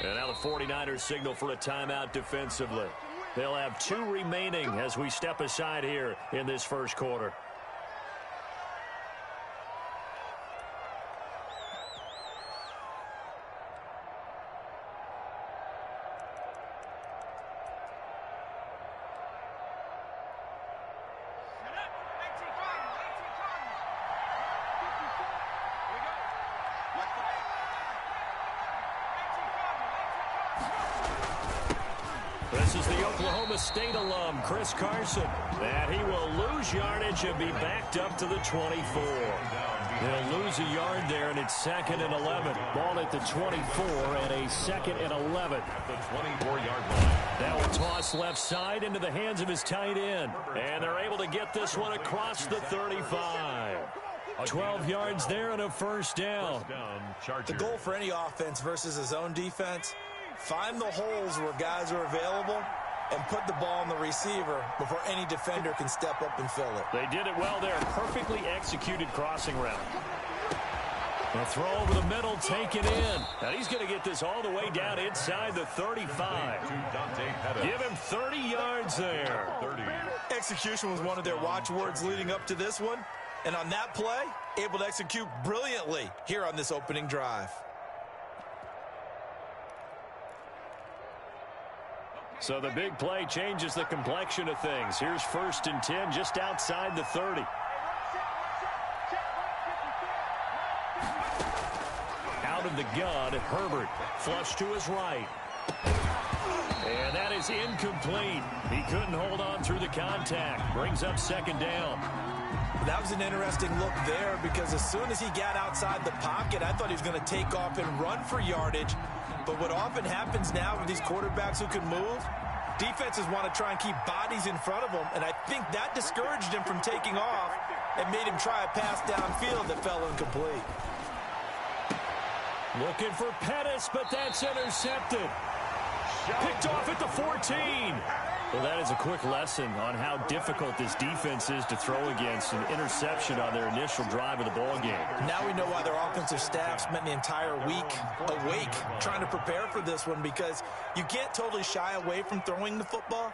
And now the 49ers signal for a timeout defensively. They'll have 2 remaining as we step aside here in this first quarter. This is the Oklahoma State alum, Chris Carson. And he will lose yardage and be backed up to the 24. They'll lose a yard there, and it's 2nd and 11. Ball at the 24 and a 2nd and 11. At the 24-yard line. That will toss left side into the hands of his tight end. And they're able to get this one across the 35. 12 yards there and a first down. The goal for any offense versus his own defense, find the holes where guys are available and put the ball on the receiver before any defender can step up and fill it. They did it well there. Perfectly executed crossing route. A throw over the middle, taken in. And he's going to get this all the way down inside the 35. Give him 30 yards there. Execution was one of their watchwords leading up to this one. And on that play, able to execute brilliantly here on this opening drive. So the big play changes the complexion of things. Here's 1st and 10 just outside the 30. Out of the gun, Herbert flush to his right. And that is incomplete. He couldn't hold on through the contact. Brings up 2nd down. That was an interesting look there because as soon as he got outside the pocket, I thought he was going to take off and run for yardage. But what often happens now with these quarterbacks who can move, defenses want to try and keep bodies in front of them, and I think that discouraged him from taking off and made him try a pass downfield that fell incomplete. Looking for Pettis, but that's intercepted. Picked off at the 14. Well, that is a quick lesson on how difficult this defense is to throw against. An interception on their initial drive of the ball game. Now we know why their offensive staff spent the entire week awake trying to prepare for this one, because you can't totally shy away from throwing the football.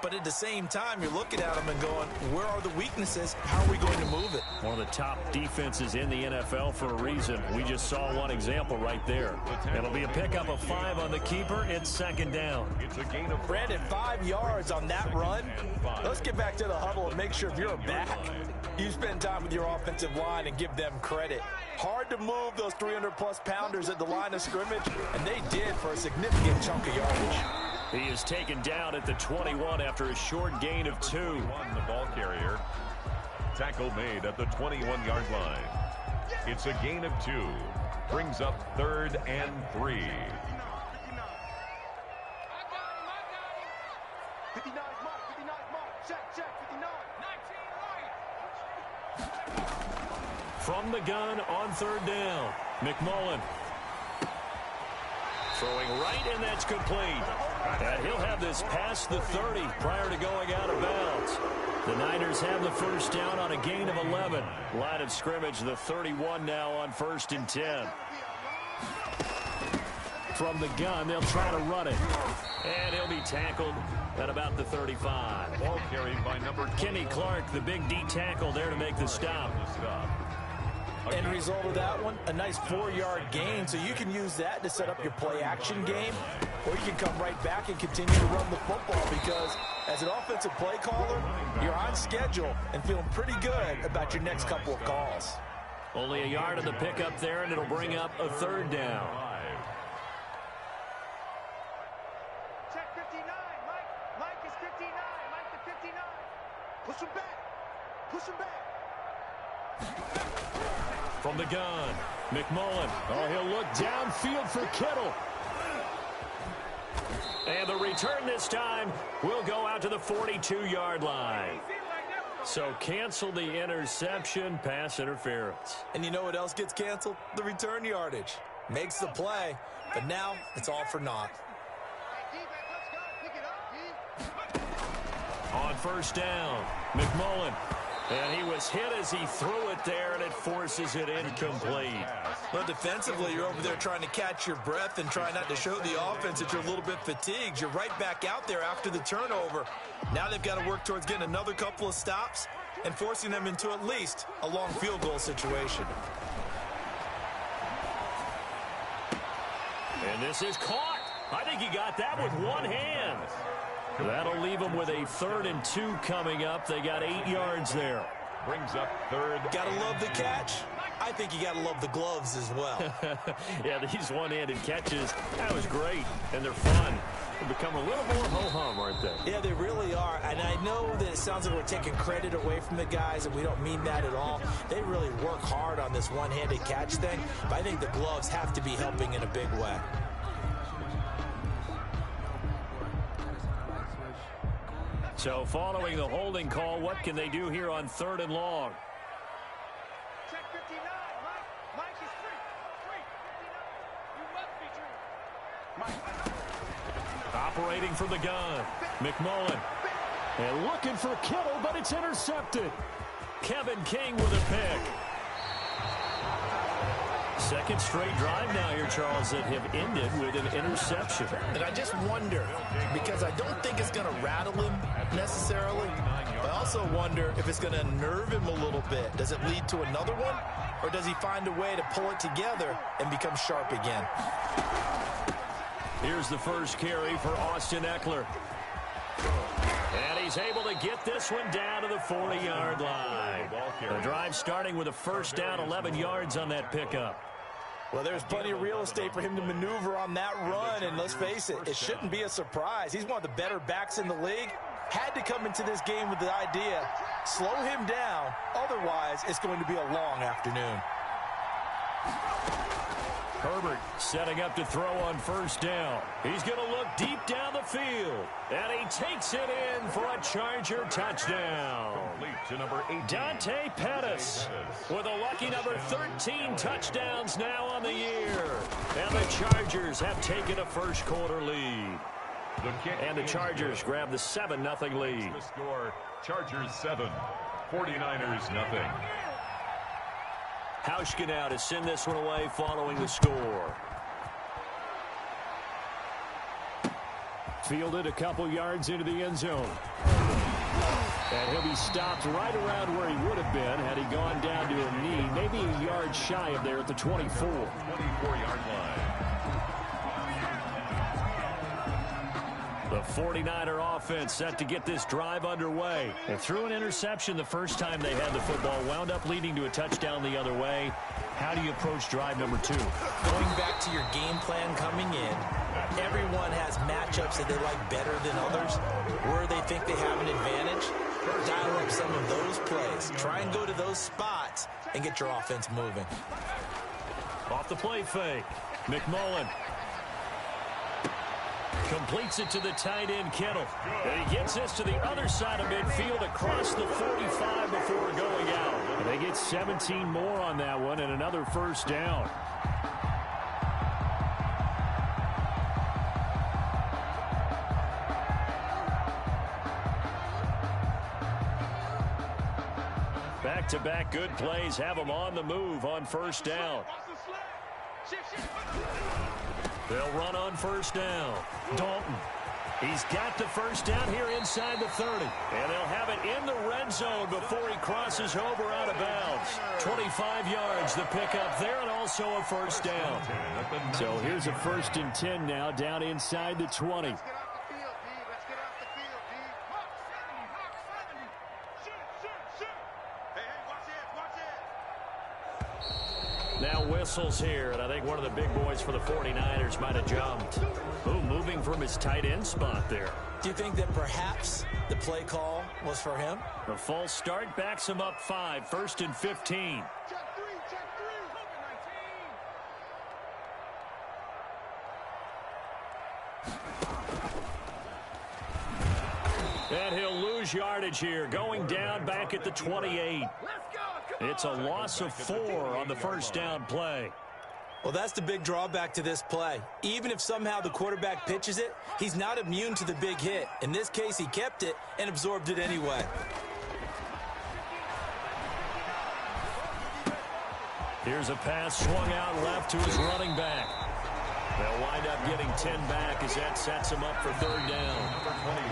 But at the same time, you're looking at them and going, where are the weaknesses? How are we going to move it? One of the top defenses in the NFL for a reason. We just saw one example right there. It'll be a pickup of 5 on the keeper. It's 2nd down. It's a gain of Brandon, 5 yards on that run. Let's get back to the huddle and make sure if you're a back, you spend time with your offensive line and give them credit. Hard to move those 300-plus pounders at the line of scrimmage, and they did for a significant chunk of yardage. He is taken down at the 21 after a short gain of 2. The ball carrier. Tackle made at the 21-yard line. It's a gain of 2. Brings up 3rd and 3. 59 mark, 59 mark. Check, 59. 19 right. From the gun on 3rd down. McMullen. Throwing right, and that's complete. And he'll have this past the 30 prior to going out of bounds. The Niners have the first down on a gain of 11. Line of scrimmage, the 31 now on 1st and 10. From the gun, they'll try to run it. And he'll be tackled at about the 35. Ball carried by number 20. Kenny Clark, the big D tackle there to make the stop. End result of that one, a nice 4-yard gain, so you can use that to set up your play-action game, or you can come right back and continue to run the football, because as an offensive play caller, you're on schedule and feeling pretty good about your next couple of calls. Only a yard of the pickup there, and it'll bring up a 3rd down. Check 59. Mike is 59. Mike to 59. Push him back. Push him back. From the gun, McMullen. Oh, he'll look downfield for Kittle. And the return this time will go out to the 42-yard line. So cancel the interception, pass interference. And you know what else gets canceled? The return yardage. Makes the play, but now it's all for naught. On 1st down, McMullen. And he was hit as he threw it there, and it forces it incomplete. Well, defensively, you're over there trying to catch your breath and try not to show the offense that you're a little bit fatigued. You're right back out there after the turnover. Now they've got to work towards getting another couple of stops and forcing them into at least a long field goal situation. And this is caught. I think he got that with one hand. That'll leave them with a 3rd and 2 coming up. They got 8 yards there. Brings up 3rd. Gotta love the catch. I think you gotta love the gloves as well. Yeah, these one-handed catches, that was great, and they're fun. They become a little more ho-hum, aren't they? Yeah, they really are. And I know that it sounds like we're taking credit away from the guys, and we don't mean that at all. They really work hard on this one-handed catch thing, but I think the gloves have to be helping in a big way. So following the holding call, what can they do here on 3rd and long? Check 59, Mike. Mike is free. 59. You must be free. Mike. Operating from the gun, McMullen. And looking for Kittle, but it's intercepted. Kevin King with a pick. Second straight drive now here, Charles, that have ended with an interception. And I just wonder, because I don't think it's going to rattle him necessarily, but I also wonder if it's going to nerve him a little bit. Does it lead to another one, or does he find a way to pull it together and become sharp again? Here's the first carry for Austin Eckler. And he's able to get this one down to the 40-yard line. The drive starting with a first down, 11 yards on that pickup. Well, there's plenty of real estate for him to maneuver on that run, and let's face it, it shouldn't be a surprise. He's one of the better backs in the league. Had to come into this game with the idea, slow him down, otherwise it's going to be a long afternoon. Herbert setting up to throw on first down. He's going to look deep down the field. And he takes it in for a Charger touchdown. Complete to number 18. Dante Pettis with a lucky number 13 touchdowns now on the year. And the Chargers have taken a first quarter lead. And the Chargers grab the 7-0 lead. The score, Chargers 7, 49ers nothing. Hauschka now to send this one away following the score. Fielded a couple yards into the end zone. And he'll be stopped right around where he would have been had he gone down to a knee, maybe a yard shy of there at the 24. 24-yard line. The 49er offense set to get this drive underway. They threw an interception the first time they had the football, wound up leading to a touchdown the other way. How do you approach drive number 2? Going back to your game plan coming in, everyone has matchups that they like better than others. Where they think they have an advantage, dial up some of those plays. Try and go to those spots and get your offense moving. Off the play fake, McMullen. Completes it to the tight end, Kittle. And he gets this to the other side of midfield across the 45 before going out. And they get 17 more on that one and another first down. Back-to-back good plays have them on the move on first down. They'll run on first down. Dalton. He's got the first down here inside the 30. And they'll have it in the red zone before he crosses over out of bounds. 25 yards the pickup there and also a first down. So here's a 1st and 10 now down inside the 20. Now whistles here, and I think one of the big boys for the 49ers might have jumped. Ooh, moving from his tight end spot there. Do you think that perhaps the play call was for him? The false start backs him up 5, 1st and 15. And he'll lose yardage here, going down back at the 28. It's a loss of 4 on the first down play. Well, that's the big drawback to this play. Even if somehow the quarterback pitches it, he's not immune to the big hit. In this case, he kept it and absorbed it anyway. Here's a pass swung out left to his running back. They'll wind up getting 10 back as that sets him up for third down.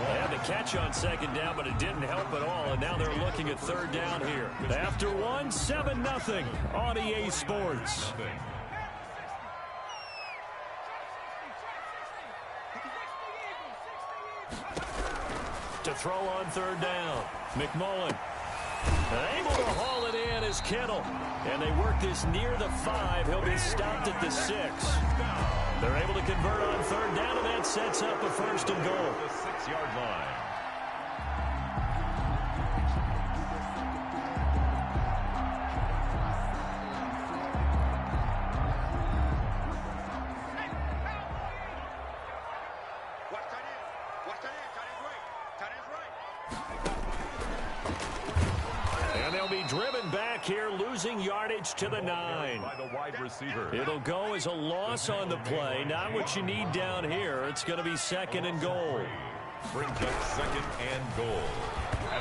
They had the catch on second down, but it didn't help at all, and now they're looking at third down here. After one, 7-0 on EA Sports. To throw on third down, McMullen. Able to haul it in is Kittle. And they work this near the 5. He'll be stopped at the 6. They're able to convert on third down, and that sets up a first and goal. The 6-yard line. And they'll be driven back here, losing yardage to the 9. By the wide receiver. It'll go as a loss on the play. Not what you need down here. It's going to be second and goal. Brings up second and goal.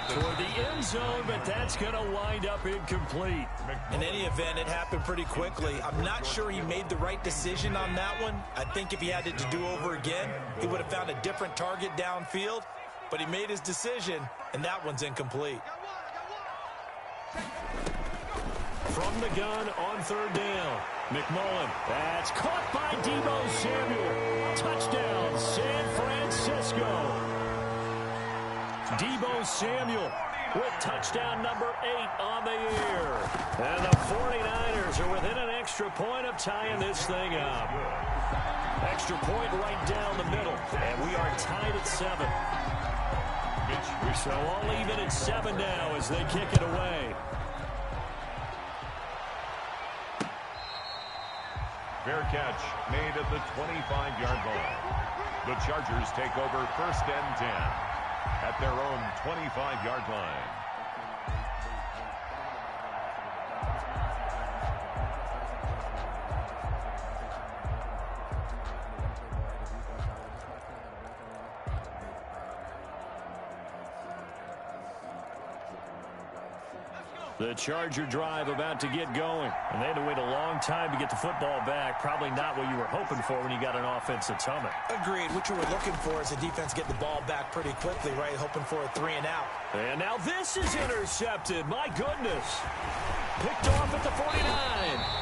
Toward the end zone, but that's going to wind up incomplete. In any event, it happened pretty quickly. I'm not sure he made the right decision on that one. I think if he had it to do over again, he would have found a different target downfield. But he made his decision, and that one's incomplete. From the gun on third down, McMullen. That's caught by Deebo Samuel. Touchdown, San Francisco. Deebo Samuel with touchdown number 8 on the year. And the 49ers are within an extra point of tying this thing up. Extra point right down the middle. And we are tied at 7. So all even at 7 now as they kick it away. Fair catch made at the 25-yard line. The Chargers take over first and 10 at their own 25-yard line. The Charger drive about to get going. And they had to wait a long time to get the football back. Probably not what you were hoping for when you got an offense that's humming. Agreed. What you were looking for is the defense get the ball back pretty quickly, right? Hoping for a 3 and out. And now this is intercepted. My goodness. Picked off at the 49.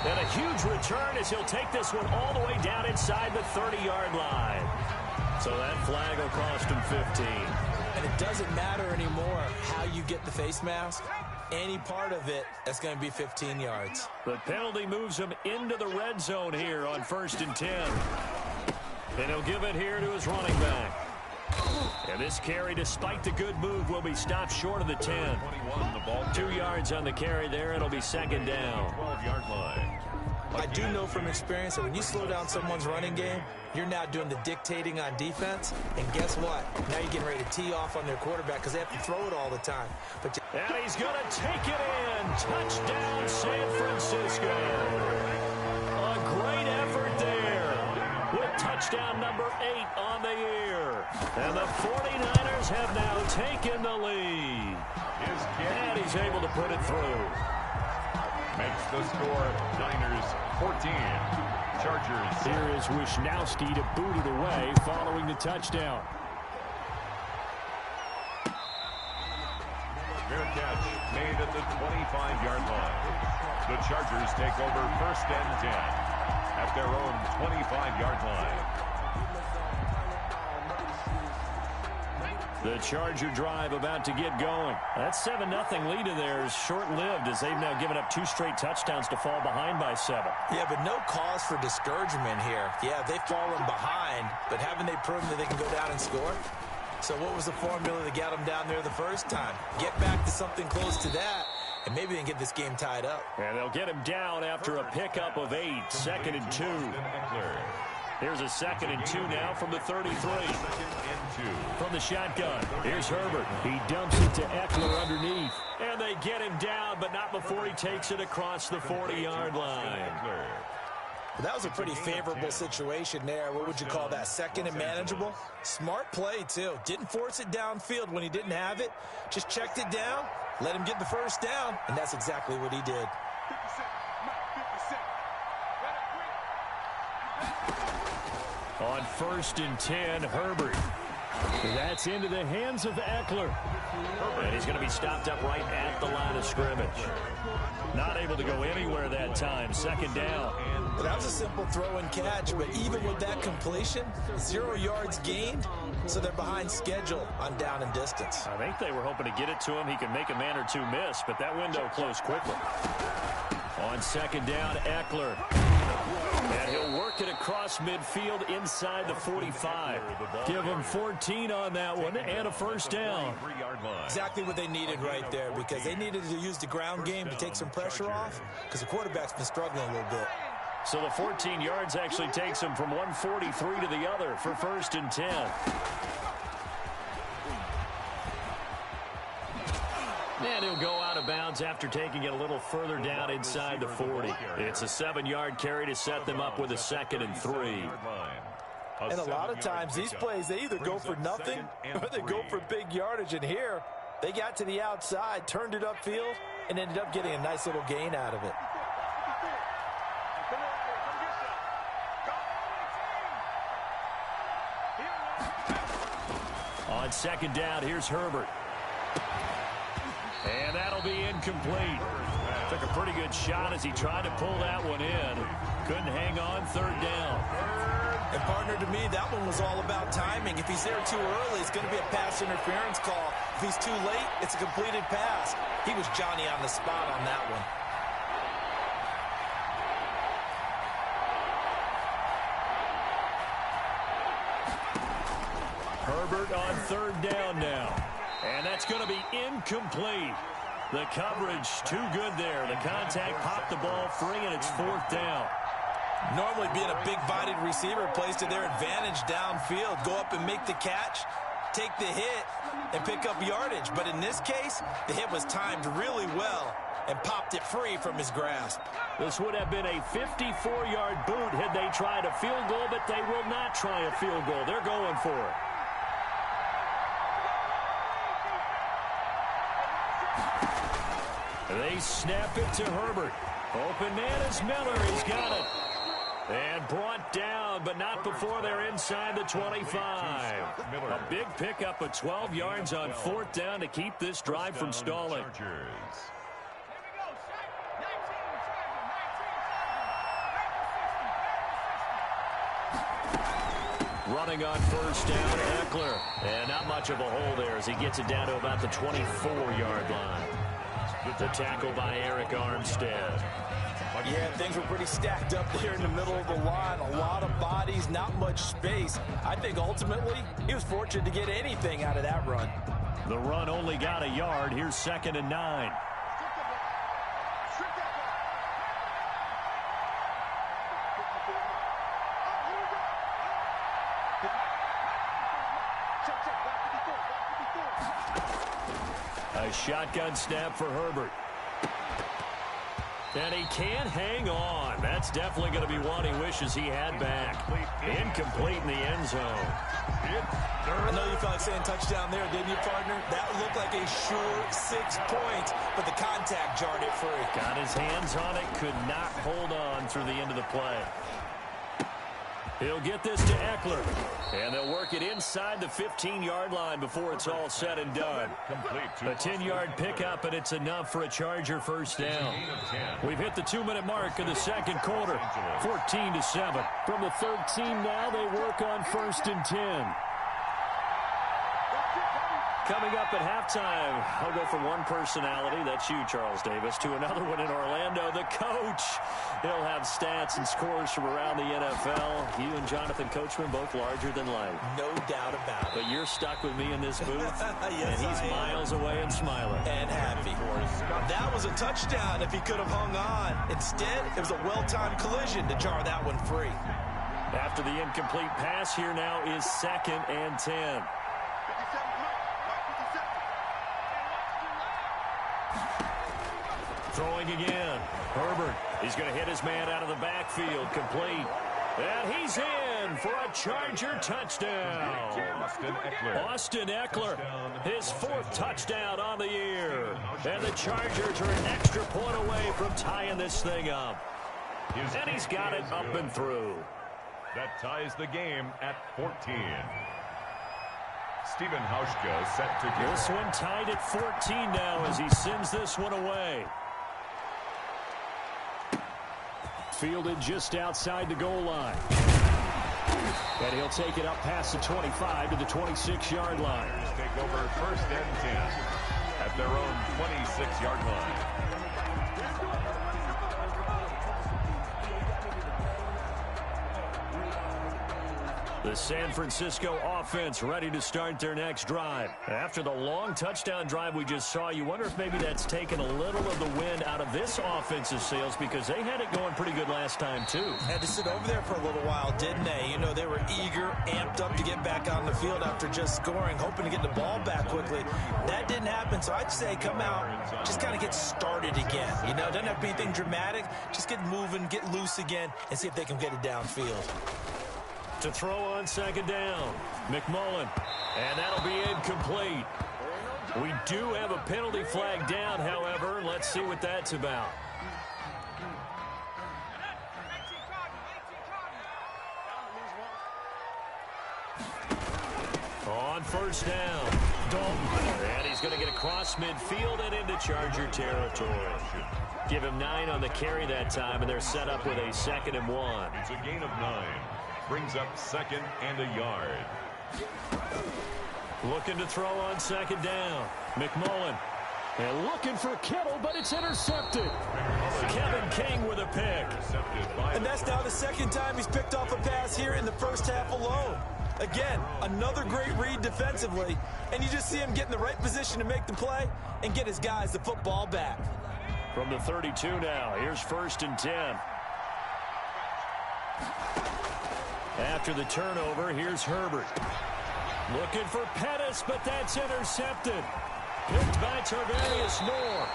And a huge return as he'll take this one all the way down inside the 30-yard line. So that flag will cost him 15. And it doesn't matter anymore how you get the face mask. Any part of it, that's going to be 15 yards. The penalty moves him into the red zone here on first and 10. And he'll give it here to his running back. And this carry, despite the good move, will be stopped short of the 10. 21, the ball 2 yards on the carry there. It'll be second down. 12-yard line. I do know from experience that when you slow down someone's running game, you're now doing the dictating on defense. And guess what? Now you're getting ready to tee off on their quarterback because they have to throw it all the time. But and he's going to take it in. Touchdown, San Francisco. A great effort there with touchdown number 8 on the year. And the 49ers have now taken the lead. And he's able to put it through. Makes the score Niners 14. Chargers. Here is Wisnowski to boot it away following the touchdown. Fair catch made at the 25-yard line. The Chargers take over first and 10 at their own 25-yard line. The Charger drive about to get going. That 7-0 lead of theirs short-lived as they've now given up 2 straight touchdowns to fall behind by 7. yeah, but no cause for discouragement here. Yeah, they've fallen behind, but haven't they proven that they can go down and score? So what was the formula that got them down there the first time? Get back to something close to that, and maybe they can get this game tied up. And they'll get him down after a pickup of 8, second and 2. Here's a second and 2 now from the 33. From the shotgun, here's Herbert. He dumps it to Eckler underneath. And they get him down, but not before he takes it across the 40-yard line. But that was a pretty favorable situation there. What would you call that? Second and manageable? Smart play, too. Didn't force it downfield when he didn't have it. Just checked it down, let him get the first down, and that's exactly what he did. 57, Mike, 57. On 1st and 10, Herbert. That's into the hands of Eckler. And he's going to be stopped up right at the line of scrimmage. Not able to go anywhere that time. 2nd down. Well, that was a simple throw and catch, but even with that completion, 0 yards gained, so they're behind schedule on down and distance. I think they were hoping to get it to him. He could make a man or two miss, but that window closed quickly. On 2nd down, Eckler. And he'll work it across midfield inside the 45. Give him 14 on that one and a 1st down. Exactly what they needed right there, because they needed to use the ground game to take some pressure off, because the quarterback's been struggling a little bit. So the 14 yards actually takes him from 143 to the other for 1st and 10. And he'll go out of bounds after taking it a little further down inside the 40. It's a 7-yard carry to set them up with a 2nd and 3. And a lot of times these plays, they either go for nothing or they go for big yardage. And here, they got to the outside, turned it upfield, and ended up getting a nice little gain out of it. On 2nd down, here's Herbert. And that'll be incomplete. Took a pretty good shot as he tried to pull that one in. Couldn't hang on. 3rd down. And partner, to me, that one was all about timing. If he's there too early, it's going to be a pass interference call. If he's too late, it's a completed pass. He was Johnny on the spot on that one. Herbert on 3rd down now. And that's going to be incomplete. The coverage too good there. The contact popped the ball free, and it's 4th down. Normally being a big-bodied receiver plays to their advantage downfield. Go up and make the catch, take the hit, and pick up yardage. But in this case, the hit was timed really well and popped it free from his grasp. This would have been a 54-yard boot had they tried a field goal, but they will not try a field goal. They're going for it. They snap it to Herbert. Open man is Miller. He's got it. And brought down, but not before they're inside the 25. A big pickup of 12 yards on 4th down to keep this drive from stalling. Running on 1st down, Eckler. And not much of a hole there as he gets it down to about the 24-yard line. The tackle by Eric Armstead. Yeah, things were pretty stacked up there in the middle of the line. A lot of bodies, not much space. I think ultimately he was fortunate to get anything out of that run. The run only got a yard. Here's 2nd and 9. A shotgun snap for Herbert. And he can't hang on. That's definitely going to be one he wishes he had back. Incomplete in the end zone. I know you felt like saying touchdown there, didn't you, partner? That looked like a sure 6 points, but the contact jarred it free. Got his hands on it, could not hold on through the end of the play. He'll get this to Eckler. And they'll work it inside the 15-yard line before it's all said and done. A 10-yard pickup, and it's enough for a Charger 1st down. We've hit the 2-minute mark of the 2nd quarter. 14-7. From the 13 now, they work on 1st and 10. Coming up at halftime, I'll go from one personality, that's you, Charles Davis, to another one in Orlando, the coach. He'll have stats and scores from around the NFL. You and Jonathan Coachman, both larger than life. No doubt about it. But you're stuck with me in this booth, yes, and he's miles away and smiling. And happy. That was a touchdown if he could have hung on. Instead, it was a well-timed collision to jar that one free. After the incomplete pass, here now is 2nd and 10. Throwing again. Herbert. He's going to hit his man out of the backfield. Complete. And he's in for a Charger touchdown. Austin Eckler. His 4th touchdown on the year. And the Chargers are an extra point away from tying this thing up. And he's got it up and through. That ties the game at 14. Steven Hauschka set to kick. This one tied at 14 now as he sends this one away. Fielded just outside the goal line. And he'll take it up past the 25 to the 26-yard line. Take over first and 10 at their own 26-yard line. The San Francisco offense ready to start their next drive. After the long touchdown drive we just saw, you wonder if maybe that's taken a little of the wind out of this offensive sails because they had it going pretty good last time too. Had to sit over there for a little while, didn't they? You know, they were eager, amped up to get back on the field after just scoring, hoping to get the ball back quickly. That didn't happen, so I'd say come out, just kind of get started again. You know, doesn't have to be anything dramatic. Just get moving, get loose again, and see if they can get it downfield. To throw on second down, McMullen, and that'll be incomplete. We do have a penalty flag down, however. Let's see what that's about. On first down, Dalton, and he's going to get across midfield and into Charger territory. Give him 9 on the carry that time, and they're set up with a 2nd and 1. It's a gain of 9. Brings up 2nd and a yard. Looking to throw on second down. McMullen. And looking for Kittle, but it's intercepted. Kevin King with a pick. And that's now the 2nd time he's picked off a pass here in the first half alone. Again, another great read defensively. And you just see him get in the right position to make the play and get his guys the football back. From the 32 now, here's 1st and 10. After the turnover, here's Herbert. Looking for Pettis, but that's intercepted. Picked by Tarvarius Moore.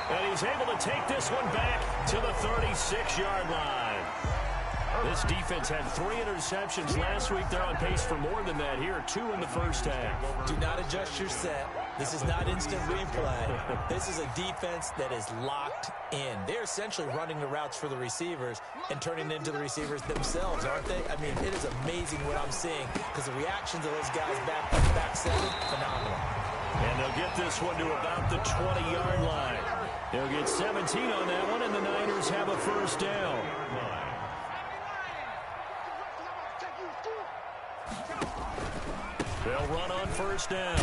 And he's able to take this one back to the 36-yard line. This defense had 3 interceptions last week. They're on pace for more than that here. 2 in the first half. Do not adjust your set. This is not instant replay. This is a defense that is locked in. They're essentially running the routes for the receivers and turning it into the receivers themselves, aren't they? I mean, it is amazing what I'm seeing because the reactions of those guys back 7, phenomenal. And they'll get this one to about the 20-yard line. They'll get 17 on that one, and the Niners have a first down. They'll run on first down.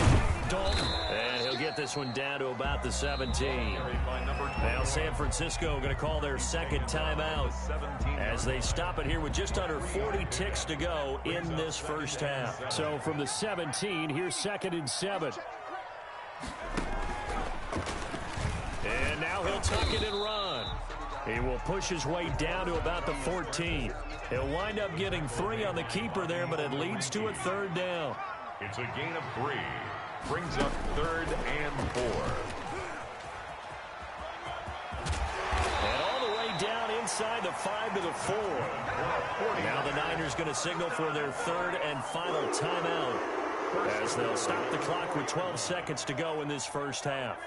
Dalton. And he'll get this one down to about the 17. Now San Francisco going to call their 2nd timeout as they stop it here with just under 40 ticks to go in this first half. So from the 17, here's 2nd and 7. And now he'll tuck it and run. He will push his way down to about the 14. He'll wind up getting 3 on the keeper there, but it leads to a 3rd down. It's a gain of 3. Brings up 3rd and 4. And all the way down inside the 5 to the 4. Now the Niners going to signal for their 3rd and final timeout as they'll stop the clock with 12 seconds to go in this first half.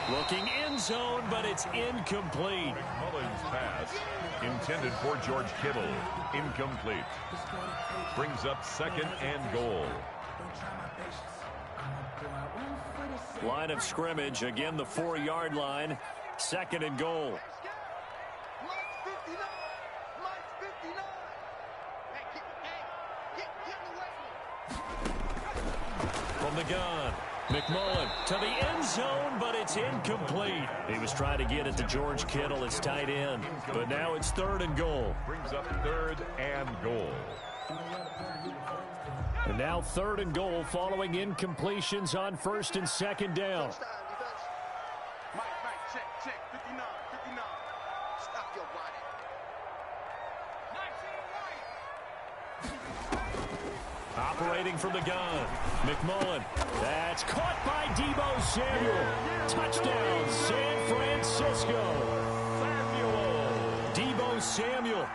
Looking end zone, but it's incomplete. McMullen's pass intended for George Kittle. Incomplete. Brings up 2nd and goal. Line of scrimmage, again the 4-yard line. 2nd and goal. Mike's 59. Mike's 59. Hey, From the gun, McMullen to the end zone, but it's incomplete. He was trying to get it to George Kittle, his tight end, but now it's 3rd and goal. Brings up 3rd and goal. And now 3rd and goal following incompletions on 1st and 2nd down. Mike, check, 59, 59. Stop your body. Operating from the gun, McMullen. That's caught by Deebo Samuel. Touchdown, San Francisco. Deebo Samuel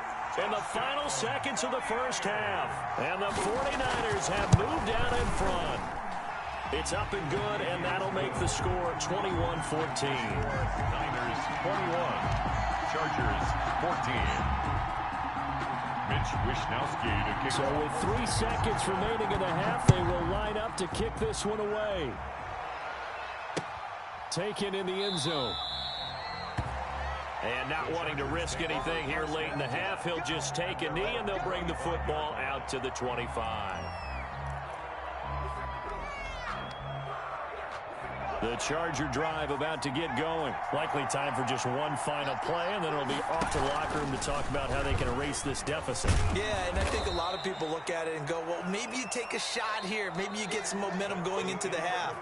in the final seconds of the first half. And the 49ers have moved out in front. It's up and good, and that'll make the score 21-14. Niners 21, Chargers 14. Mitch Wishnowsky to kick So off. with 3 seconds remaining in the half, they will line up to kick this one away. Taken in the end zone. And not wanting to risk anything here late in the half, he'll just take a knee, and they'll bring the football out to the 25. The Charger drive about to get going. Likely time for just one final play, and then it'll be off to the locker room to talk about how they can erase this deficit. Yeah, and I think a lot of people look at it and go, well, maybe you take a shot here. Maybe you get some momentum going into the half.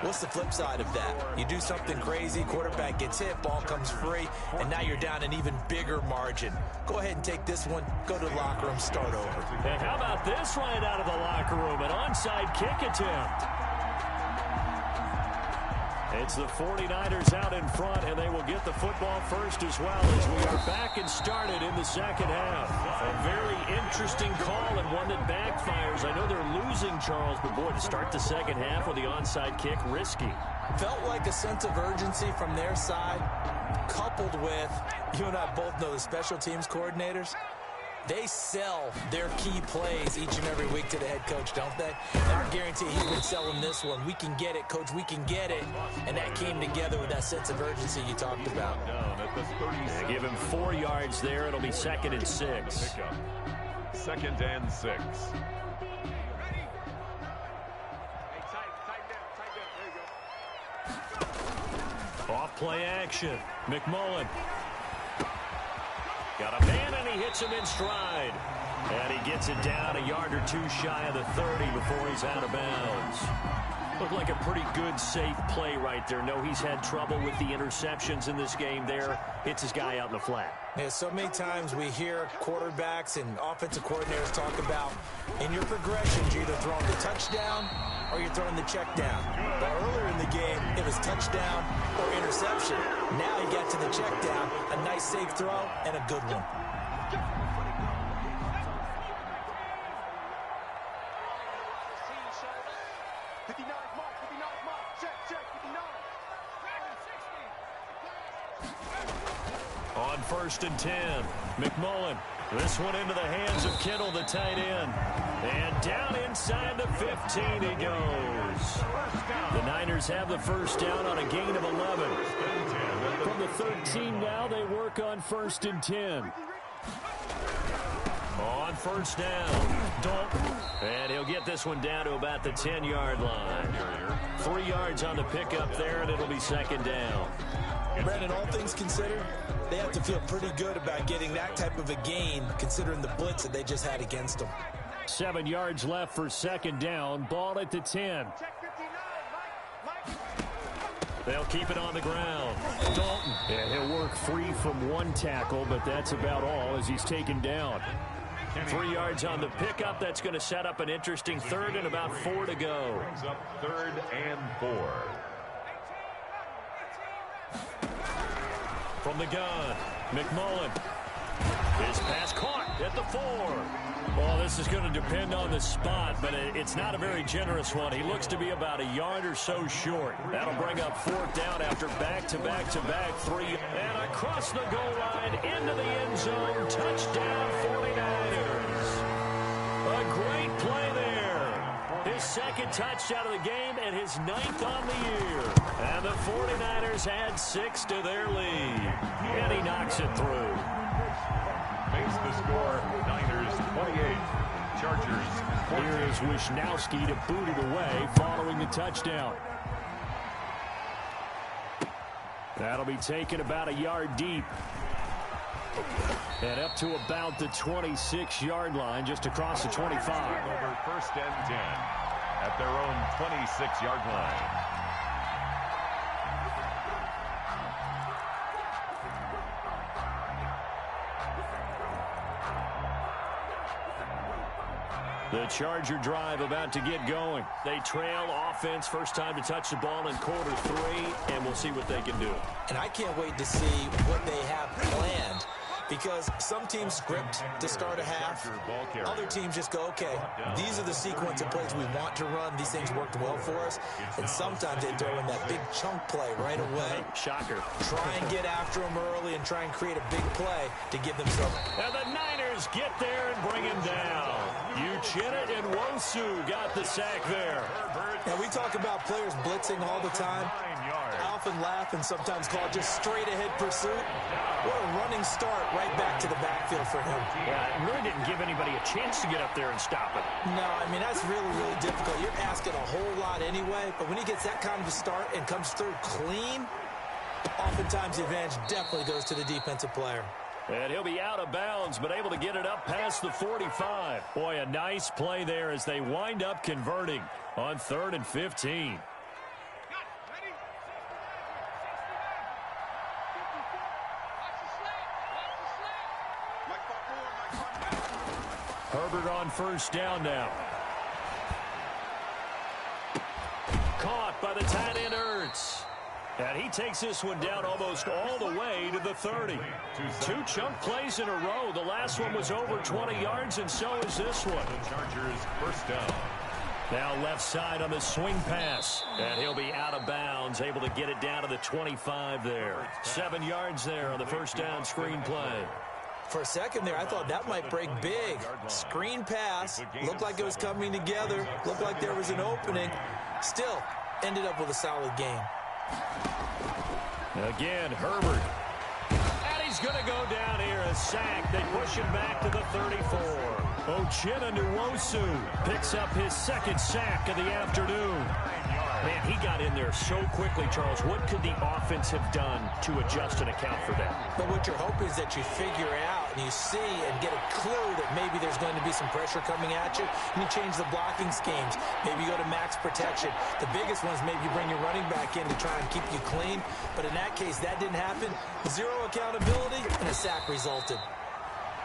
What's the flip side of that? You do something crazy, quarterback gets hit, ball comes free, and now you're down an even bigger margin. Go ahead and take this one, go to the locker room, start over. And how about this right out of the locker room? An onside kick attempt. It's the 49ers out in front, and they will get the football first as well as we are back and started in the second half. A very interesting call and one that backfires. I know they're losing, Charles, but boy, to start the second half with the onside kick, risky. Felt like a sense of urgency from their side, coupled with, you and I both know the special teams coordinators, they sell their key plays each and every week to the head coach, don't they? And I guarantee he's been selling this one. We can get it, coach, we can get it. And that came together with that sense of urgency you talked about. Down at the 36. Give him 4 yards there. It'll be 2nd and 6. 2nd and 6. Off play action. McMullen. Got a man, and he hits him in stride. And he gets it down a yard or two shy of the 30 before he's out of bounds. Looked like a pretty good, safe play right there. No, he's had trouble with the interceptions in this game there. Hits his guy out in the flat. Yeah, so many times we hear quarterbacks and offensive coordinators talk about, in your progressions, you're either throwing the touchdown or you're throwing the check down. But earlier in the game, it was touchdown or interception. Now he got to the check down, a nice safe throw, and a good one. On 1st and 10, McMullen. This one into the hands of Kittle, the tight end. And down inside the 15 he goes. The Niners have the first down on a gain of 11. From the 13 now, they work on 1st and 10. On 1st down, Dalton. And he'll get this one down to about the 10-yard line. 3 yards on the pickup there, and it'll be 2nd down. Brandon, all things considered, they have to feel pretty good about getting that type of a gain, considering the blitz that they just had against them. 7 yards left for 2nd down. Ball at the 10. They'll keep it on the ground. Dalton. Yeah, he'll work free from one tackle, but that's about all as he's taken down. 3 yards on the pickup. That's going to set up an interesting 3rd and about 4 to go. Brings up 3rd and 4. From the gun, McMullen. His pass caught at the 4. Well, this is going to depend on the spot, but it's not a very generous one. He looks to be about a yard or so short. That'll bring up 4th down after back-to-back-to-back 3. And across the goal line into the end zone. Touchdown 49ers. A great play there. His 2nd touchdown of the game and his 9th on the year. And the 49ers add 6 to their lead. And he knocks it through. Makes the score Niners 28, Chargers 14. Here is Wishnowsky to boot it away following the touchdown. That'll be taken about a yard deep. And up to about the 26-yard line, just across the 25. Over 1st and 10 at their own 26-yard line. The Charger drive about to get going. They trail offense, first time to touch the ball in quarter 3, and we'll see what they can do. And I can't wait to see what they have planned because some teams script to start a half. Other teams just go, okay, these are the sequence of plays we want to run. These things worked well for us. And sometimes they throw in that big chunk play right away. Shocker. Try and get after them early and try and create a big play to give themselves. And the Niners get there and bring him down. Uchenna Nwosu got the sack there. Now, we talk about players blitzing all the time. I often laugh and sometimes call it just straight-ahead pursuit. What a running start right back to the backfield for him. Yeah, it really didn't give anybody a chance to get up there and stop it. No, I mean, that's really, really difficult. You're asking a whole lot anyway, but when he gets that kind of a start and comes through clean, oftentimes the advantage definitely goes to the defensive player. And he'll be out of bounds, but able to get it up past the 45. Boy, a nice play there as they wind up converting on 3rd and 15. Herbert on 1st down now. Caught by the tight end Ertz. And he takes this one down almost all the way to the 30. 2 chunk plays in a row. The last one was over 20 yards, and so is this one. The Chargers 1st down. Now left side on the swing pass. And he'll be out of bounds, able to get it down to the 25 there. 7 yards there on the 1st down screen play. For a second there, I thought that might break big. Screen pass. Looked like it was coming together. Looked like there was an opening. Still, ended up with a solid game. Again, Herbert. And he's going to go down here, a sack. They push him back to the 34. Uchenna Nwosu picks up his 2nd sack of the afternoon. Man, he got in there so quickly, Charles. What could the offense have done to adjust and account for that? But what you're hoping is that you figure out and you see and get a clue that maybe there's going to be some pressure coming at you, and you change the blocking schemes. Maybe you go to max protection. The biggest one is maybe you bring your running back in to try and keep you clean. But in that case, that didn't happen. 0 accountability, and a sack resulted.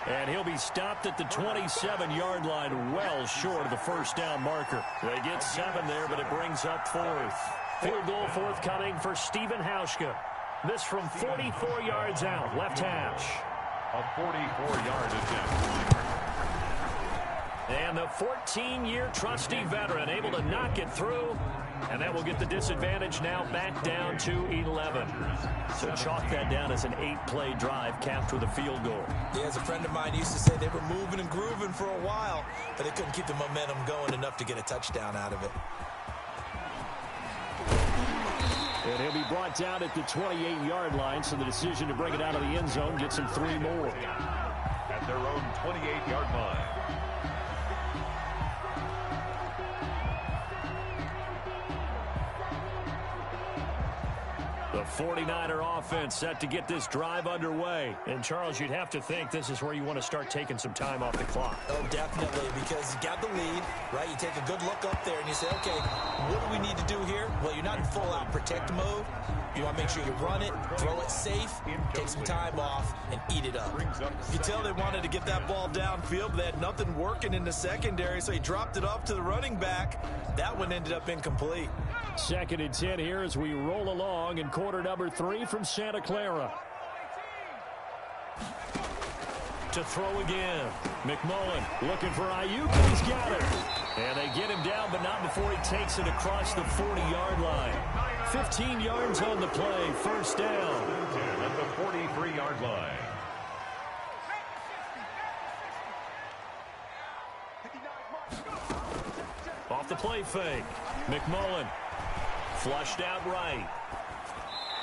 And he'll be stopped at the 27-yard line, well short of the 1st down marker. They get 7 there, but it brings up 4th. Field goal forthcoming for Stephen Hauschka. This from 44 yards out, left hash. A 44-yard attempt. And the 14-year trusty veteran able to knock it through. And that will get the disadvantage now back down to 11. So chalk that down as an 8-play drive capped with a field goal. Yeah, as a friend of mine used to say, they were moving and grooving for a while, but they couldn't keep the momentum going enough to get a touchdown out of it. And he'll be brought down at the 28-yard line, so the decision to bring it out of the end zone gets him 3 more. At their own 28-yard line. The 49er offense set to get this drive underway. And, Charles, you'd have to think this is where you want to start taking some time off the clock. Oh, definitely, because you got the lead, right? You take a good look up there and you say, okay, what do we need to do here? Well, you're not in full-out protect mode. You want to make sure you run it, throw it safe, take some time off, and eat it up. You tell they wanted to get that ball downfield, but they had nothing working in the secondary, so he dropped it off to the running back. That one ended up incomplete. 2nd and 10 here as we roll along in quarter number 3 from Santa Clara. To throw again. McMullen looking for Ayuk, and he's got it. And they get him down, but not before he takes it across the 40-yard line. 15 yards on the play, 1st down. At the 43-yard line. Off the play fake. McMullen flushed out right.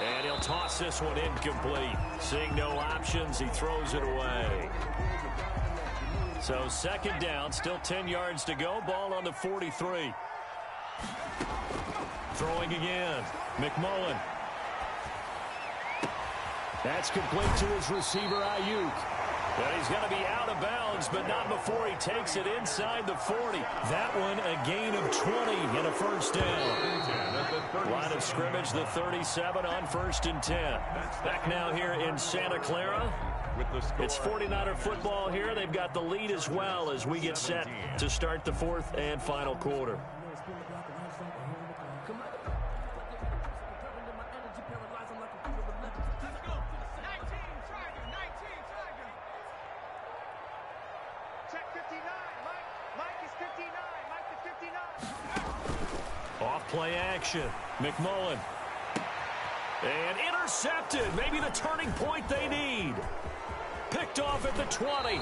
And he'll toss this one incomplete. Seeing no options, he throws it away. So 2nd down, still 10 yards to go. Ball on the 43. Throwing again. McMullen. That's complete to his receiver, Ayuk. And he's going to be out of bounds, but not before he takes it inside the 40. That one a gain of 20 and a 1st down. Line of scrimmage, the 37 on 1st and 10. Back now here in Santa Clara. It's 49er football here. They've got the lead as well as we get set to start the 4th and final quarter. Play action. McMullen. And intercepted. Maybe the turning point they need. Picked off at the 20.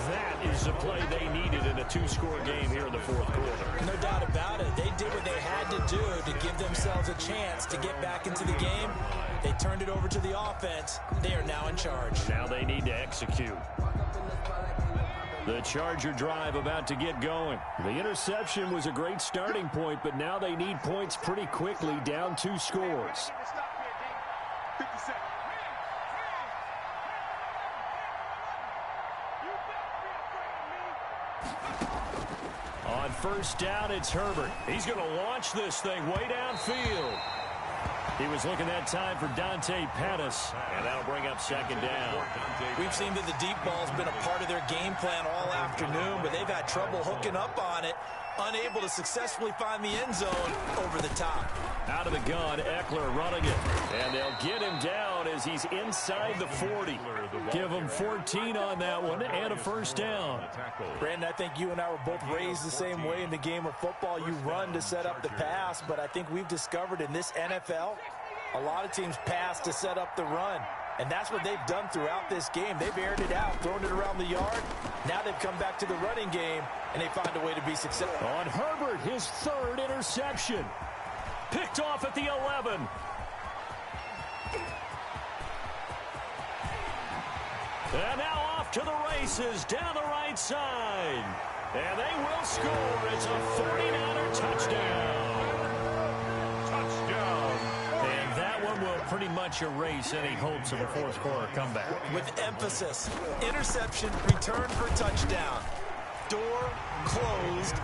That is the play they needed in a two-score game here in the fourth quarter. No doubt about it. They did what they had to do to give themselves a chance to get back into the game. They turned it over to the offense. They are now in charge. Now they need to execute. The Charger drive about to get going. The interception was a great starting point, but now they need points pretty quickly, down 2 scores. On first down, it's Herbert. He's going to launch this thing way downfield. He was looking that time for Dante Pettis, and that'll bring up second down. We've seen that the deep ball's been a part of their game plan all afternoon, but they've had trouble hooking up on it, unable to successfully find the end zone over the top. Out of the gun, Eckler running it, and they'll get him down as he's inside the 40. Give him 14 on that one and a first down. Brandon, I think you and I were both raised the same way in the game of football. You run to set up the pass, but I think we've discovered in this NFL, a lot of teams pass to set up the run. And that's what they've done throughout this game. They've aired it out, thrown it around the yard. Now they've come back to the running game, and they find a way to be successful. On Herbert, his 3rd interception. Picked off at the 11. And now off to the races down the right side. And they will score. It's a 49er touchdown. Touchdown. And that one will pretty much erase any hopes of a fourth quarter comeback. With emphasis, interception, return for touchdown. Door closed,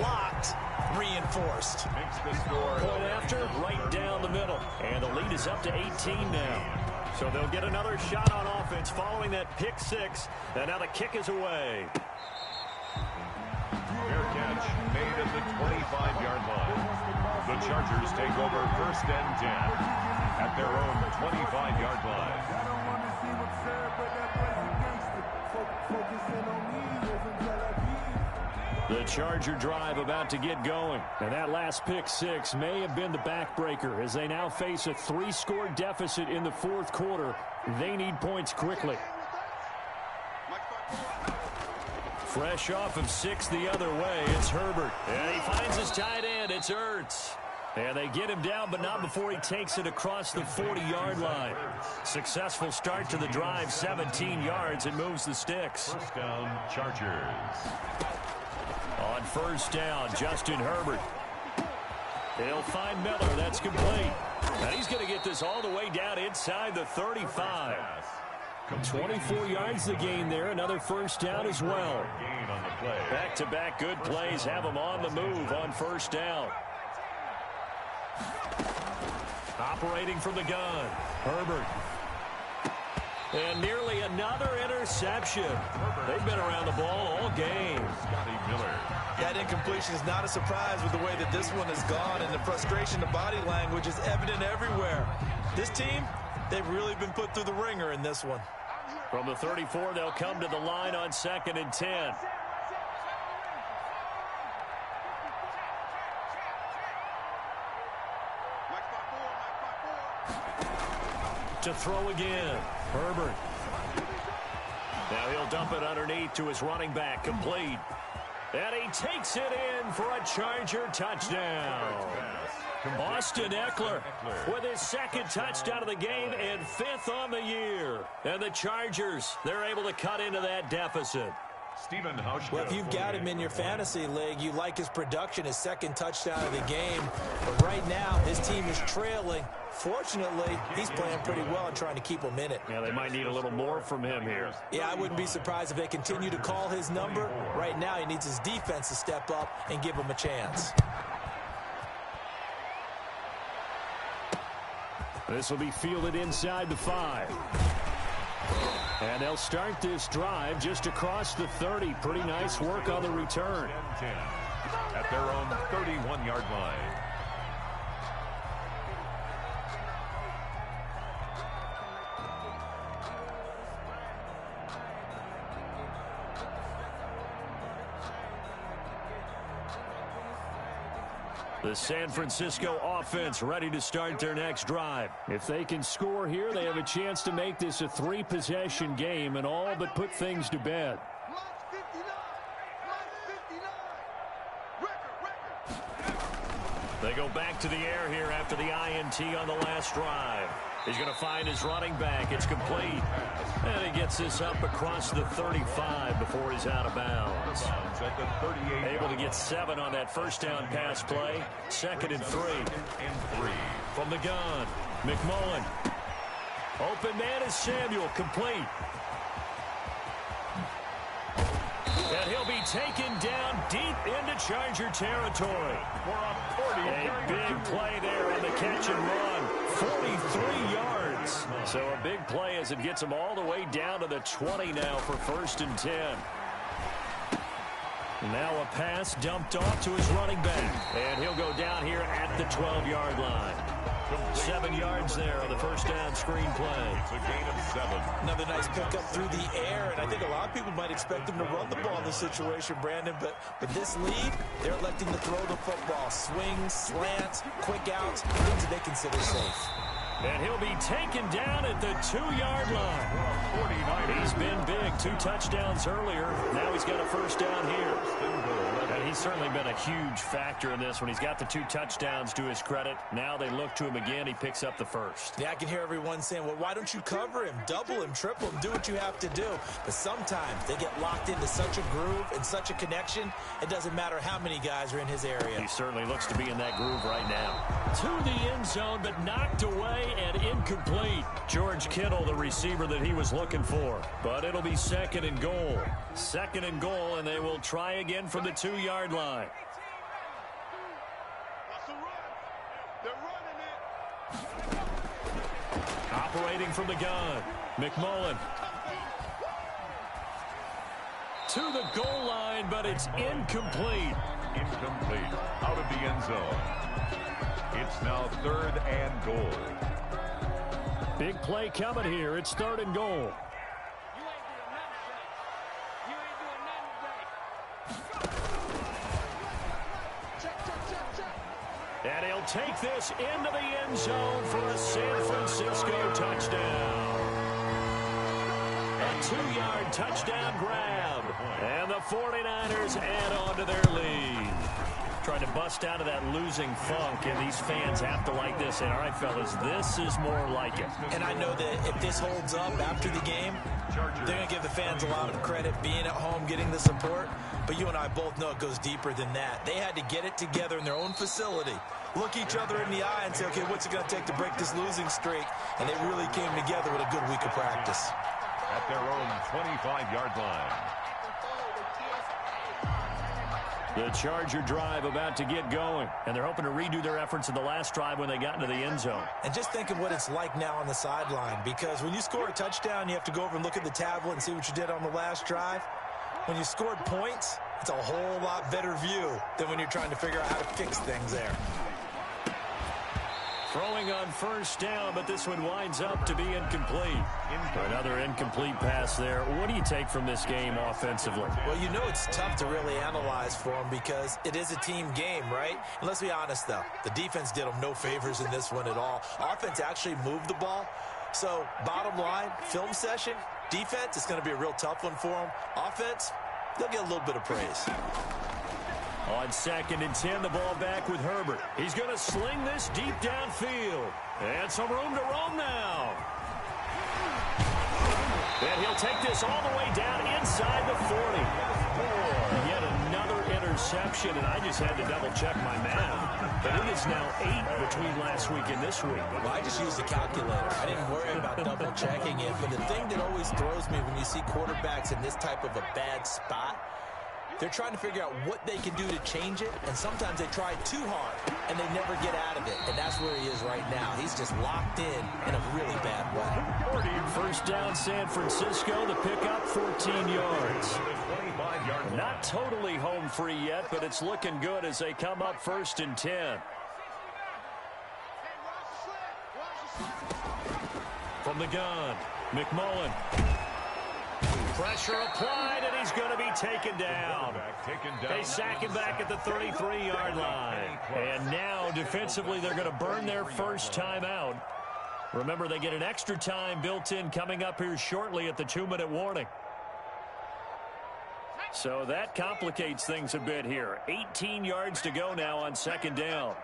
locked, reinforced. Makes the score. Point after, right down the middle. And the lead is up to 18 now. So they'll get another shot on offense following that pick 6. And now the kick is away. Fair catch made at the 25-yard line. The Chargers take over first and 10 at their own 25-yard line. The Charger drive about to get going. And that last pick 6 may have been the backbreaker as they now face a 3-score deficit in the fourth quarter. They need points quickly. Fresh off of 6 the other way, it's Herbert. And he finds his tight end, it's Ertz. And they get him down, but not before he takes it across the 40-yard line. Successful start to the drive, 17 yards, and moves the sticks. First down, Chargers. On first down, Justin Herbert. He'll find Miller. That's complete. And he's going to get this all the way down inside the 35. 24 yards the gain there. Another first down as well. Gain on the play. Back-to-back good plays have him on the move on first down. Operating from the gun, Herbert. And nearly another interception. They've been around the ball all game. Scotty Miller. That incompletion is not a surprise with the way that this one has gone, and the frustration, the body language is evident everywhere. This team, they've really been put through the ringer in this one. From the 34, they'll come to the line on 2nd and 10. To throw again, Herbert. Now he'll dump it underneath to his running back, complete. And he takes it in for a Charger touchdown. Austin Eckler with his 2nd touchdown of the game and 5th on the year. And the Chargers, they're able to cut into that deficit. Stephen Hauschka. Well, if you've got him in your fantasy league, you like his production, his 2nd touchdown of the game. But right now, his team is trailing. Fortunately, he's playing pretty well and trying to keep them in it. Yeah, they might need a little more from him here. Yeah, I wouldn't be surprised if they continue to call his number. Right now, he needs his defense to step up and give him a chance. This will be fielded inside the 5. And they'll start this drive just across the 30. Pretty nice work on the return. 10 at their own 31-yard line. The San Francisco offense ready to start their next drive. If they can score here, they have a chance to make this a 3-possession game and all but put things to bed. They go back to the air here after the INT on the last drive. He's going to find his running back. It's complete. And he gets this up across the 35 before he's out of bounds. Able to get 7 on that first down pass play. 2nd and 3. From the gun, McMullen. Open man is Samuel, complete. And he'll be taken down deep into Charger territory. A big play there on the catch and run. 43 yards. So a big play as it gets him all the way down to the 20 now for 1st and 10. Now a pass dumped off to his running back. And he'll go down here at the 12-yard line. 7 yards there on the first down screen play. It's a gain of 7. Another nice pickup through the air, and I think a lot of people might expect him to run the ball in this situation, Brandon, but with this lead, they're electing to throw the football. Swings, slants, quick outs, things that they consider safe. And he'll be taken down at the 2-yard line. He's been big. 2 touchdowns earlier. Now he's got a first down here. And he's certainly been a huge factor in this when he's got the 2 touchdowns to his credit. Now they look to him again. He picks up the first. Yeah, I can hear everyone saying, well, why don't you cover him, double him, triple him, do what you have to do. But sometimes they get locked into such a groove and such a connection, it doesn't matter how many guys are in his area. He certainly looks to be in that groove right now. To the end zone, but knocked away and incomplete. George Kittle, the receiver that he was looking for. But it'll be 2nd and goal. 2nd and goal, and they will try again from the 2-yard line. Operating from the gun, McMullen. To the goal line, but it's incomplete. Incomplete. Out of the end zone. It's now 3rd and goal. Big play coming here. It's 3rd and goal. And he'll take this into the end zone for a San Francisco touchdown. A 2-yard touchdown grab. And the 49ers add on to their lead. Trying to bust out of that losing funk, and these fans have to like this. And all right, fellas, this is more like it. And I know that if this holds up after the game, they're going to give the fans a lot of credit being at home, getting the support. But you and I both know it goes deeper than that. They had to get it together in their own facility, look each other in the eye and say, okay, what's it going to take to break this losing streak? And they really came together with a good week of practice. At their own 25-yard line. The Charger drive about to get going, and they're hoping to redo their efforts in the last drive when they got into the end zone. And just think of what it's like now on the sideline, because when you score a touchdown, you have to go over and look at the tablet and see what you did on the last drive. When you scored points, it's a whole lot better view than when you're trying to figure out how to fix things there. Throwing on first down, but this one winds up to be incomplete. Another incomplete pass there. What do you take from this game offensively? Well, you know it's tough to really analyze for them because it is a team game, right? And let's be honest, though. The defense did them no favors in this one at all. Offense actually moved the ball. So, bottom line, film session, defense, it's going to be a real tough one for them. Offense, they'll get a little bit of praise. On 2nd and 10, the ball back with Herbert. He's going to sling this deep downfield. And some room to roam now. And he'll take this all the way down inside the 40. Yet another interception, and I just had to double-check my math. But it is now 8 between last week and this week. Well, I just used the calculator. I didn't worry about double-checking it. But the thing that always throws me when you see quarterbacks in this type of a bad spot, they're trying to figure out what they can do to change it, and sometimes they try too hard, and they never get out of it, and that's where he is right now. He's just locked in a really bad way. First down, San Francisco. The pickup, 14 yards. Not totally home free yet, but it's looking good as they come up 1st and 10. From the gun, McMullen. Pressure applied, and he's going to be taken down. They sack him back at the 33-yard line. And now, defensively, they're going to burn their first timeout. Remember, they get an extra time built in coming up here shortly at the 2-minute warning. So that complicates things a bit here. 18 yards to go now on second down.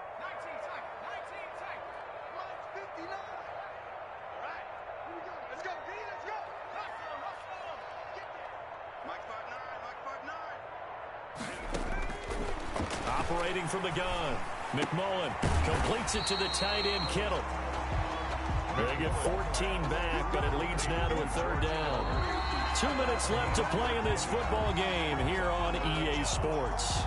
Operating from the gun, McMullen completes it to the tight end, Kittle. They get 14 back, but it leads now to a third down. 2 minutes left to play in this football game here on EA Sports.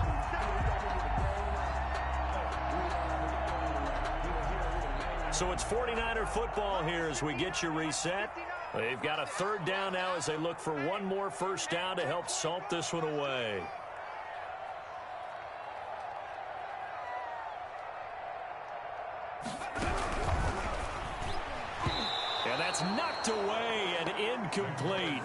So it's 49er football here as we get you reset. They've got a third down now as they look for one more first down to help salt this one away. And that's knocked away and incomplete.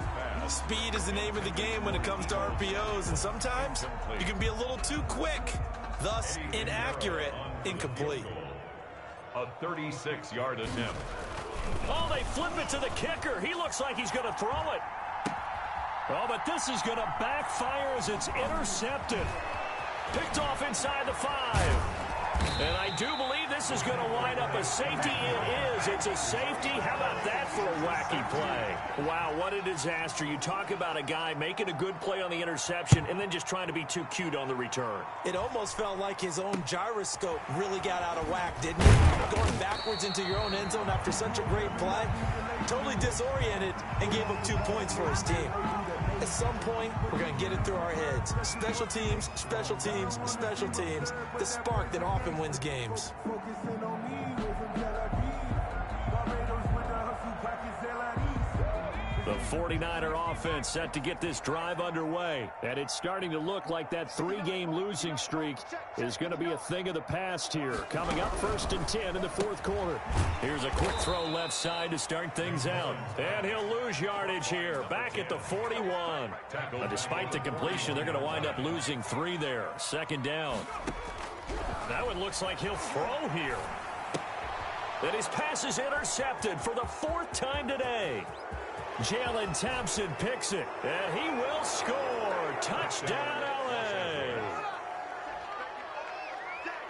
Speed is the name of the game when it comes to RPOs, and sometimes you can be a little too quick, thus inaccurate, incomplete. A 36-yard attempt. Oh, they flip it to the kicker. He looks like he's going to throw it. Oh, but this is going to backfire as it's intercepted. Picked off inside the 5. And I do believe this is going to wind up a safety. It is. It's a safety. How about that for a wacky play? Wow, what a disaster. You talk about a guy making a good play on the interception and then just trying to be too cute on the return. It almost felt like his own gyroscope really got out of whack, didn't it? Going backwards into your own end zone after such a great play. Totally disoriented and gave up 2 points for his team. At some point, we're going to get it through our heads. Special teams, special teams, special teams. The spark that often wins games. The 49er offense set to get this drive underway. And it's starting to look like that 3-game losing streak is going to be a thing of the past here. Coming up 1st and 10 in the 4th quarter. Here's a quick throw left side to start things out. And he'll lose yardage here. Back at the 41. Despite the completion, they're going to wind up losing 3 there. 2nd down. That one looks like he'll throw here. And his pass is intercepted for the 4th time today. Jalen Thompson picks it, and he will score. Touchdown, L.A.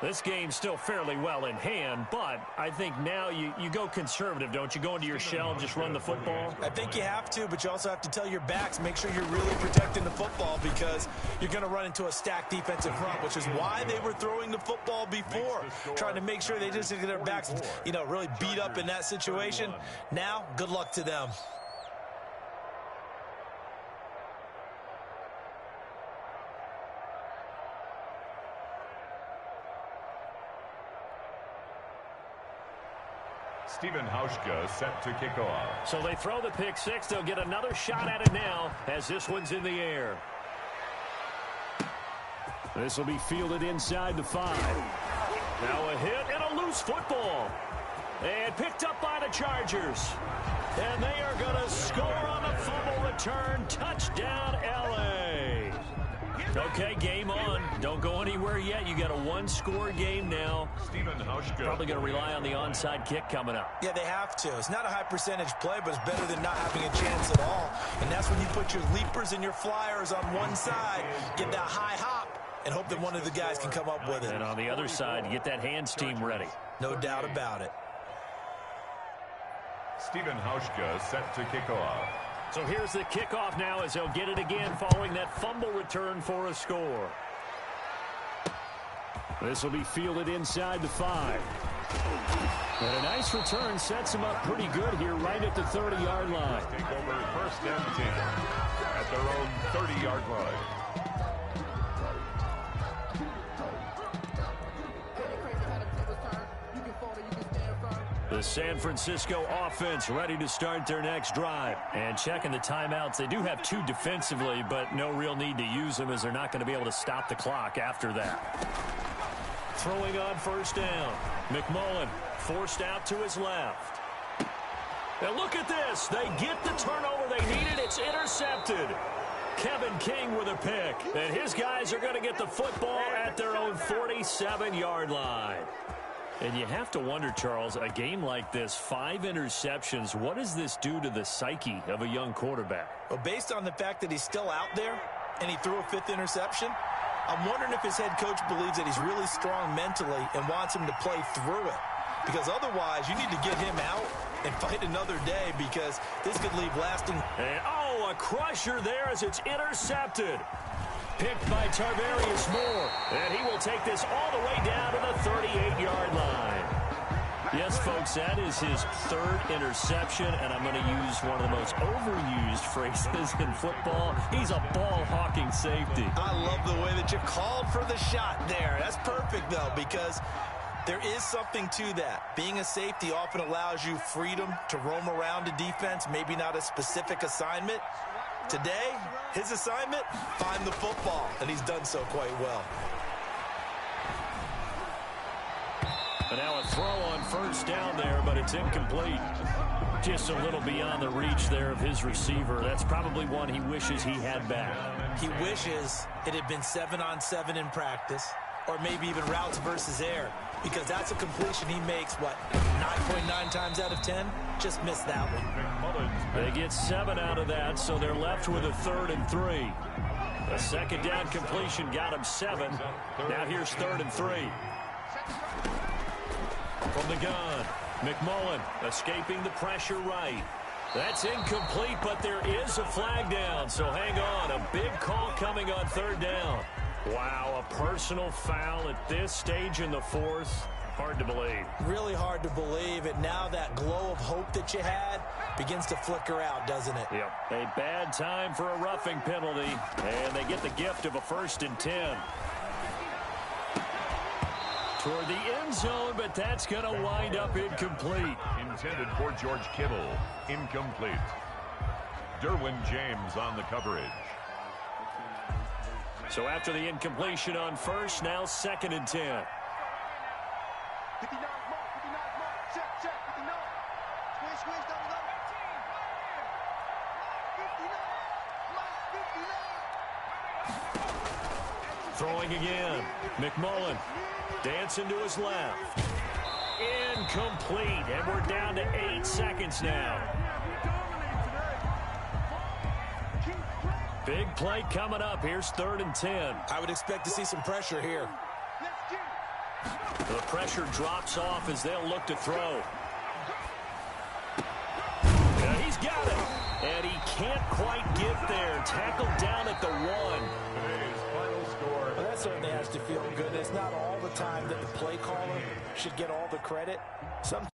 This game's still fairly well in hand, but I think now you go conservative, don't you? Go into your shell and just run the football? I think you have to, but you also have to tell your backs, make sure you're really protecting the football because you're going to run into a stacked defensive front, which is why they were throwing the football before, trying to make sure they just get their backs, really beat up in that situation. Now, good luck to them. Stephen Hauschka set to kick off. So they throw the pick six. They'll get another shot at it now as this one's in the air. This will be fielded inside the 5. Now a hit and a loose football. And picked up by the Chargers. And they are going to score on the fumble return. Touchdown, L.A. Okay, game on. Don't go anywhere yet. You got a 1-score game now. Stephen Hauschka. Probably going to rely on the onside kick coming up. Yeah, they have to. It's not a high percentage play, but it's better than not having a chance at all. And that's when you put your leapers and your flyers on one side, get that high hop, and hope that one of the guys can come up with it. And on the other side, you get that hands team ready. No doubt about it. Stephen Hauschka set to kick off. So here's the kickoff now as they'll get it again following that fumble return for a score. This will be fielded inside the 5. And a nice return sets them up pretty good here right at the 30-yard line. Take over 1st and 10 at their own 30-yard line. The San Francisco offense ready to start their next drive. And checking the timeouts, they do have 2 defensively, but no real need to use them as they're not going to be able to stop the clock after that. Throwing on 1st down. McMullen forced out to his left. And look at this. They get the turnover they needed. It's intercepted. Kevin King with a pick. And his guys are going to get the football at their own 47-yard line. And you have to wonder, Charles, a game like this, 5 interceptions, what does this do to the psyche of a young quarterback? Well, based on the fact that he's still out there and he threw a 5th interception, I'm wondering if his head coach believes that he's really strong mentally and wants him to play through it. Because otherwise, you need to get him out and fight another day, because this could leave lasting. And, a crusher there as it's intercepted. Picked by Tarvarius Moore. And he will take this all the way down to the 38-yard line. Yes, folks, that is his 3rd interception, and I'm going to use one of the most overused phrases in football. He's a ball-hawking safety. I love the way that you called for the shot there. That's perfect, though, because there is something to that. Being a safety often allows you freedom to roam around a defense, maybe not a specific assignment. Today, his assignment, find the football, and he's done so quite well. And now a throw on first down there, but it's incomplete. Just a little beyond the reach there of his receiver. That's probably one he wishes he had back. He wishes it had been 7-on-7 in practice, or maybe even routes versus air, because that's a completion he makes, 9.9 times out of 10? Just missed that one. They get 7 out of that, so they're left with a 3rd and 3. A 2nd down completion got him 7. Now here's 3rd and 3. From the gun, McMullen escaping the pressure right. That's incomplete, but there is a flag down, so hang on. A big call coming on 3rd down. Wow, a personal foul at this stage in the 4th. Hard to believe. Really hard to believe, and now that glow of hope that you had begins to flicker out, doesn't it? Yep. A bad time for a roughing penalty, and they get the gift of a 1st and 10. Toward the end zone, but that's going to wind up incomplete. Intended for George Kittle. Incomplete. Derwin James on the coverage. So after the incompletion on 1st, now 2nd and 10. 59 mark, check, 59. Squish, down the line. 59, Throwing again. McMullen dancing to his left. Incomplete, and we're down to 8 seconds now. Big play coming up. Here's 3rd and 10. I would expect to see some pressure here. The pressure drops off as they'll look to throw. And he's got it. And he can't quite get there. Tackled down at the 1. Today's final score. Well, that certainly has to feel good. It's not all the time that the play caller should get all the credit. Sometimes